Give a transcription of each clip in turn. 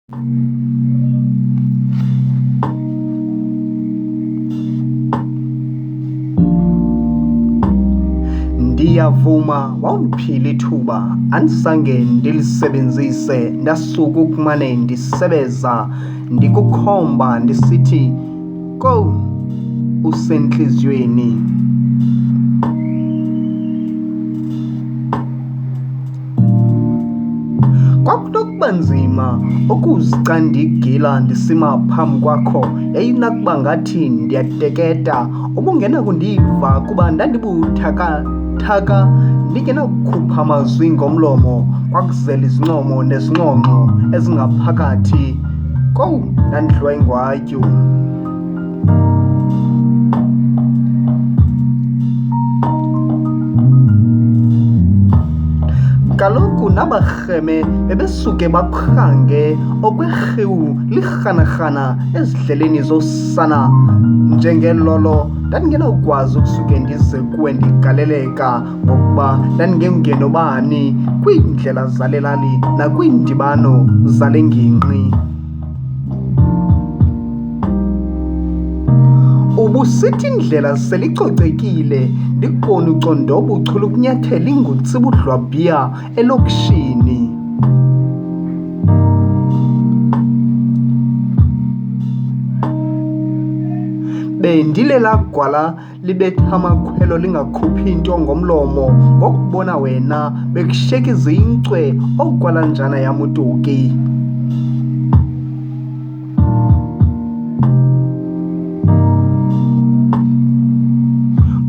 Ndiyavuma wawundiphile ithuba andizange ndilisebenzise ndasuka ukumane ndisebeza ndikukhomba ndisithi kowu usentliziyweni. Kwakunokuba nzima ukuzica ndigila ndisima phambi kwakho, yayinakuba ngathi ndiyateketa ubungenakundiva kuba ndandibuthakathaka ndingenakukhupha amazwi ngomlomo. Kwakuzela izincomo nezingxongxo ezingaphakathi. Kowu, ndandidliwa ingwatyu. Kaloku nabarheme bebesuke bakhange okwerhiwu lirhanarhana ezidleleni zosana. Njengelolo ndandingenawukwazi ukusuke ndize kuwe ndigaleleka ngokuba ndandingengenobani kwiindlela zale lali nakwiindibano zale ngingqi. Ubusithi indlela selicocekile ndikubone ucondoba uchula ukunyathela ingutsibudlwabhiya elokishini. Bendilela gwala libetha amakhwelo lingakhuphi into ngomlomo. Ngokubona wena bekusheka izincwe okwalanjana yam utoki.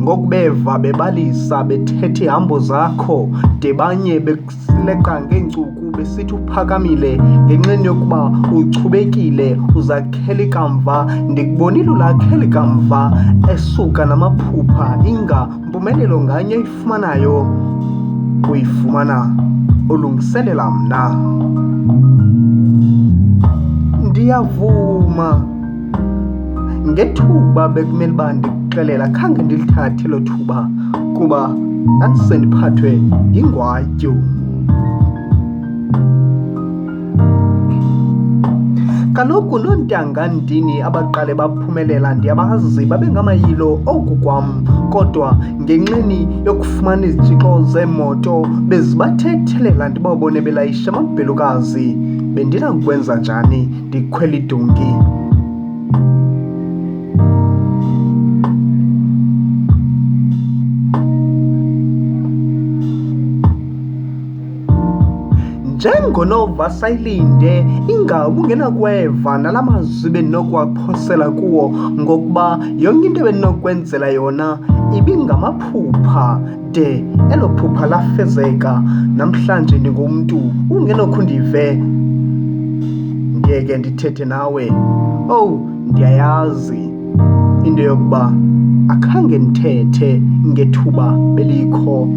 Ngokubeva bebalisa bethetha ihambo zakho de banye bekuleqa ngeencuku besithi uphakamile ngenxeni yokuba uchubekile uzakhela ikamva. Ndikubonile ulakhela ikamva esuka namaphupha inga mpumelelo nganye oyifumanayo uyifumana ulungiselela mna. Ndiyavuma ngethuba bekumele uba ndikuxelela khange ndilithathe elo thuba kuba ndandisendiphathwe yingwatyu. Kaloku noontanga ndini abaqale baphumelela ndiyabazi babengamayilo oku kwam, kodwa ngenxeni yokufumana izitshixo zeemoto bezibathethelela ndibabone belayisha amabhelukazi, bendinakukwenza njani ndikhwela idonki? Njengonova sayilinde ingabi ungenakweva nala mazwi bendinokuwaphosela kuwo ngokuba yonke into bendinokwenzela yona ibingamaphupha de elo phupha lafezeka. Namhlanje ndingumntu ungenokhundive ndiyeke ndithethe nawe. Owu, ndiyayazi into yokuba akhange ndithethe ngethuba belikho.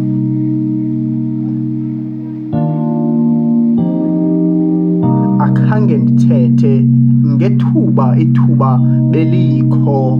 Akhange ndithethe ngethuba ithuba belikho.